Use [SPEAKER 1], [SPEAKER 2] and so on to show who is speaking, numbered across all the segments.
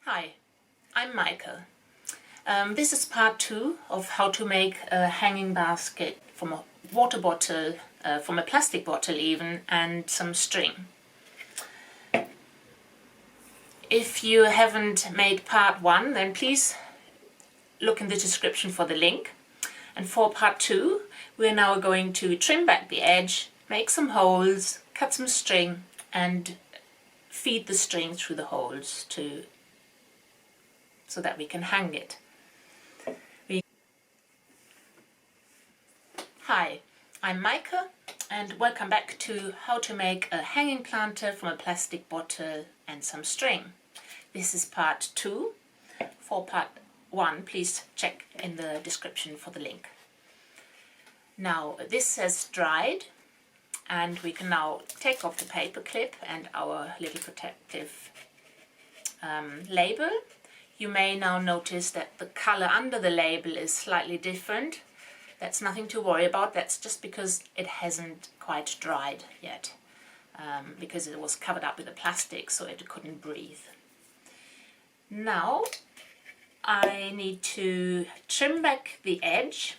[SPEAKER 1] Hi, I'm Myka. This is part 2 of how to make a hanging basket from a water bottle, from a plastic bottle even, and some string. If you haven't made part 1, then please look in the description for the link. And for part 2, we're now going to trim back the edge, make some holes, cut some string, and feed the string through the holes so that we can hang it. Hi, I'm Myka and welcome back to how to make a hanging planter from a plastic bottle and some string. This is part 2. For part 1, please check in the description for the link. Now this has dried and we can now take off the paper clip and our little protective label. You may now notice that the color under the label is slightly different. That's nothing to worry about, that's just because it hasn't quite dried yet, because it was covered up with the plastic so it couldn't breathe. Now I need to trim back the edge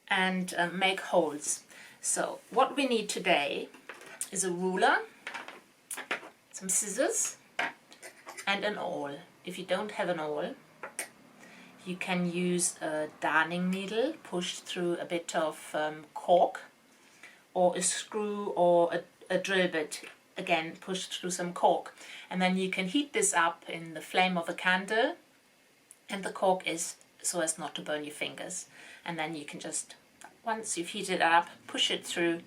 [SPEAKER 1] and make holes. So what we need today is a ruler, some scissors and an awl. If you don't have an awl, you can use a darning needle pushed through a bit of cork, or a screw or a drill bit, again pushed through some cork. And then you can heat this up in the flame of a candle, and the cork is so as not to burn your fingers. And then you can just, once you've heated it up, push it through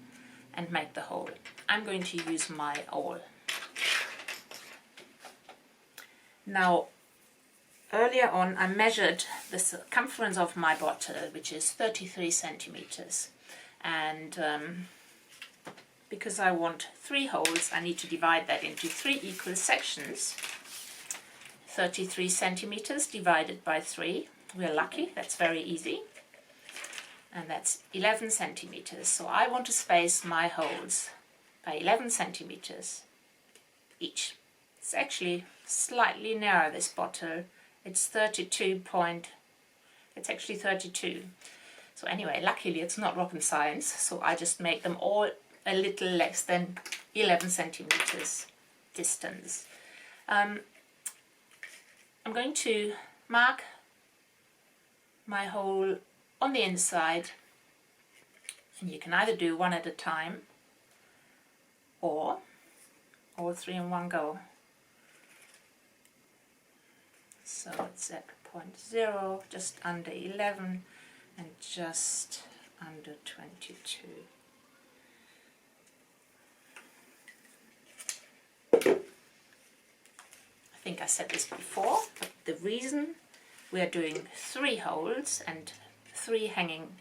[SPEAKER 1] and make the hole. I'm going to use my awl. Now, earlier on I measured the circumference of my bottle, which is 33 centimeters, and because I want 3 holes I need to divide that into 3 equal sections. 33 centimeters divided by 3, we're lucky, that's very easy, and that's 11 centimeters. So I want to space my holes by 11 centimeters each. It's actually slightly narrow, this bottle. It's 32. It's actually 32. So anyway, luckily it's not rocket science, so I just make them all a little less than 11 centimeters distance. I'm going to mark my hole on the inside, and you can either do one at a time or all 3 in one go. So it's at 0.0, just under 11 and just under 22. I think I said this before, but the reason we are doing 3 holes and 3 hanging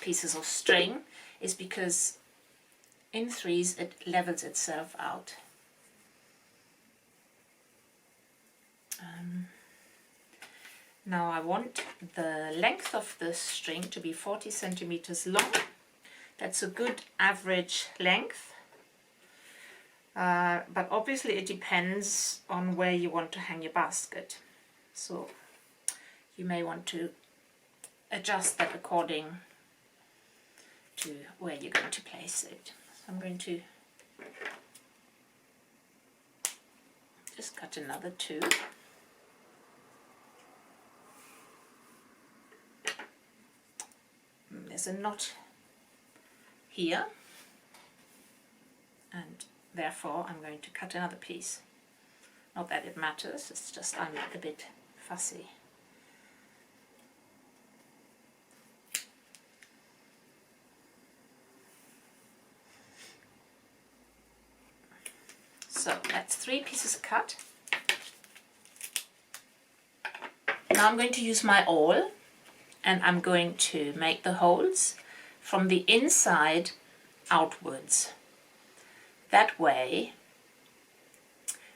[SPEAKER 1] pieces of string is because in threes it levels itself out. Now I want the length of the string to be 40 centimeters long. That's a good average length, but obviously it depends on where you want to hang your basket. So you may want to adjust that according to where you're going to place it. So I'm going to just cut another 2. There's a knot here, and therefore I'm going to cut another piece. Not that it matters, it's just I'm a bit fussy. So that's 3 pieces cut. Now I'm going to use my awl, and I'm going to make the holes from the inside outwards. That way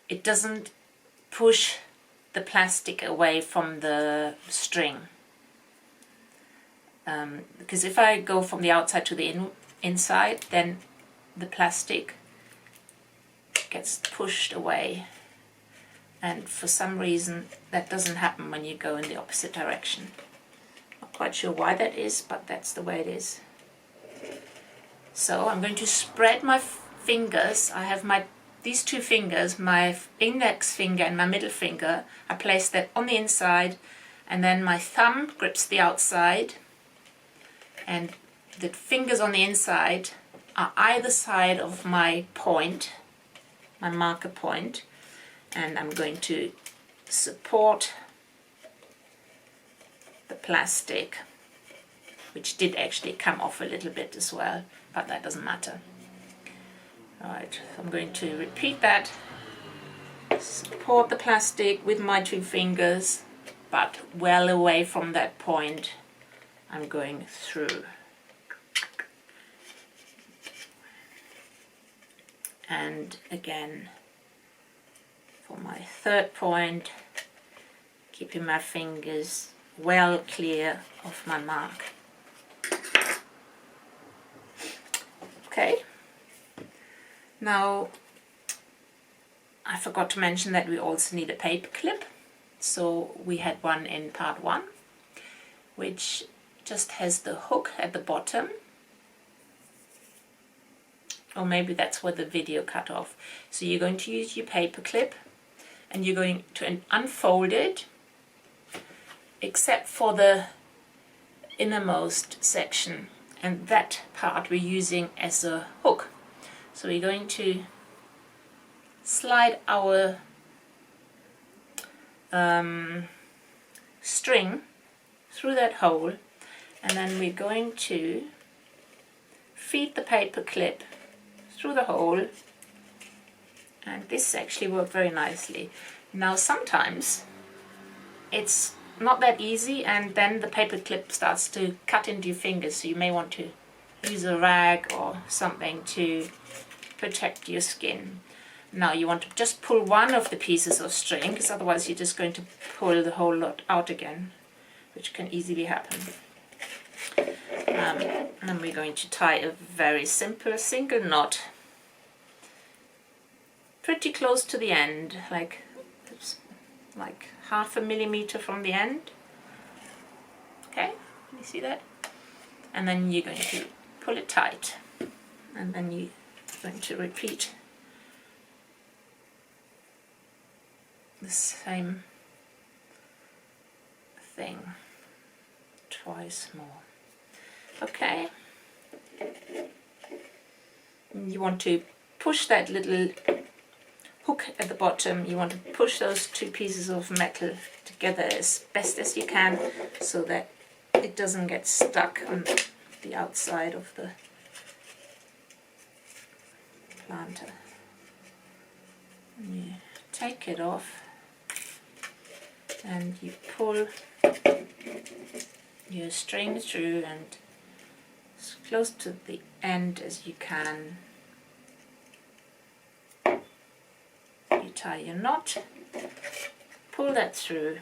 [SPEAKER 1] it doesn't push the plastic away from the string. Because if I go from the outside to the inside, then the plastic gets pushed away and for some reason that doesn't happen when you go in the opposite direction. Not quite sure why that is, but that's the way it is. So I'm going to spread my fingers. I have these two fingers, my index finger and my middle finger. I place that on the inside, and then my thumb grips the outside, and the fingers on the inside are either side of my point, my marker point, and I'm going to support the plastic, which did actually come off a little bit as well, but that doesn't matter. Right, so I'm going to repeat that. Support the plastic with my two fingers, but well away from that point. I'm going through. And again, for my third point, keeping my fingers well clear of my mark. Okay, now I forgot to mention that we also need a paper clip. So we had one in part 1, which just has the hook at the bottom. Or maybe that's where the video cut off. So you're going to use your paper clip and you're going to unfold it, except for the innermost section, and that part we're using as a hook. So we're going to slide our string through that hole, and then we're going to feed the paper clip through the hole, and this actually worked very nicely. Now sometimes it's not that easy, and then the paper clip starts to cut into your fingers, so you may want to use a rag or something to protect your skin. Now you want to just pull one of the pieces of string, because otherwise you're just going to pull the whole lot out again, which can easily happen. And then we're going to tie a very simple single knot pretty close to the end, like half a millimeter from the end. Okay, you see that? And then you're going to pull it tight, and then you're going to repeat the same thing twice more. Okay, and you want to push that little hook at the bottom, you want to push those two pieces of metal together as best as you can, so that it doesn't get stuck on the outside of the planter. And you take it off and you pull your string through and as close to the end as you can. You tie your knot, pull that through,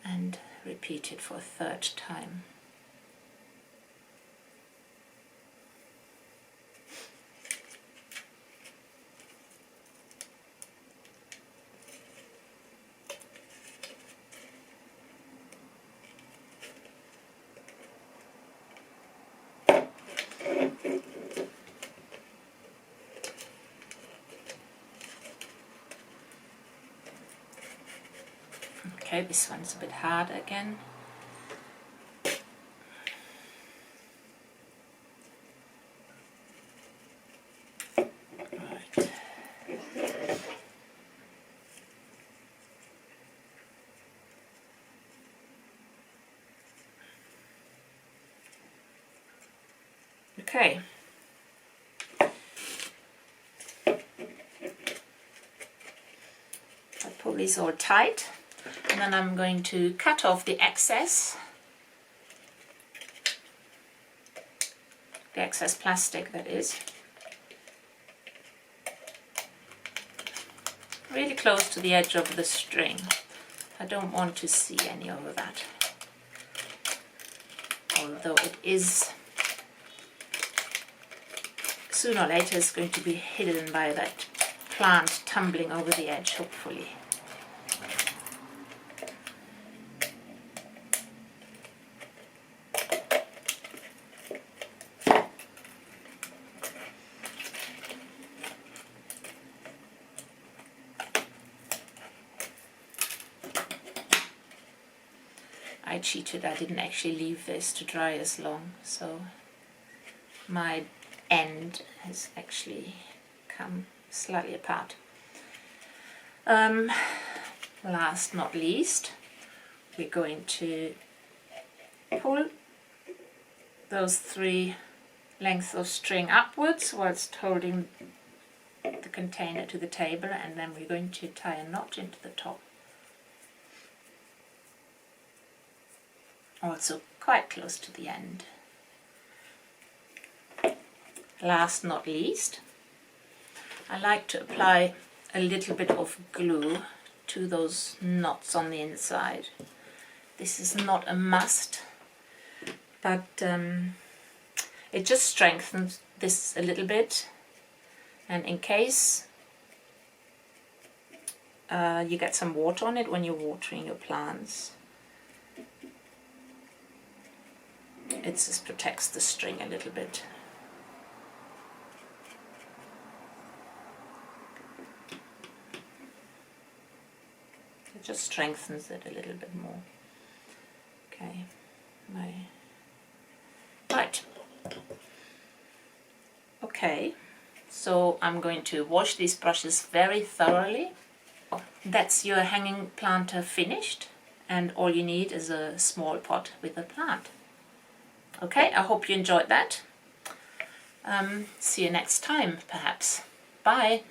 [SPEAKER 1] and repeat it for a third time. Okay, this one's a bit hard again. Right. Okay. I pull these all tight. And then I'm going to cut off the excess plastic, that is. Really close to the edge of the string. I don't want to see any of that. Although it is, sooner or later, it's going to be hidden by that plant tumbling over the edge, hopefully. I cheated, I didn't actually leave this to dry as long, so my end has actually come slightly apart. Last not least, we're going to pull those 3 lengths of string upwards whilst holding the container to the table, and then we're going to tie a knot into the top. Also quite close to the end. Last not least, I like to apply a little bit of glue to those knots on the inside. This is not a must, but it just strengthens this a little bit, and in case you get some water on it when you're watering your plants, it just protects the string a little bit. It just strengthens it a little bit more. Okay, right. Okay, so I'm going to wash these brushes very thoroughly. That's your hanging planter finished, and all you need is a small pot with a plant. Okay, I hope you enjoyed that. See you next time, perhaps. Bye.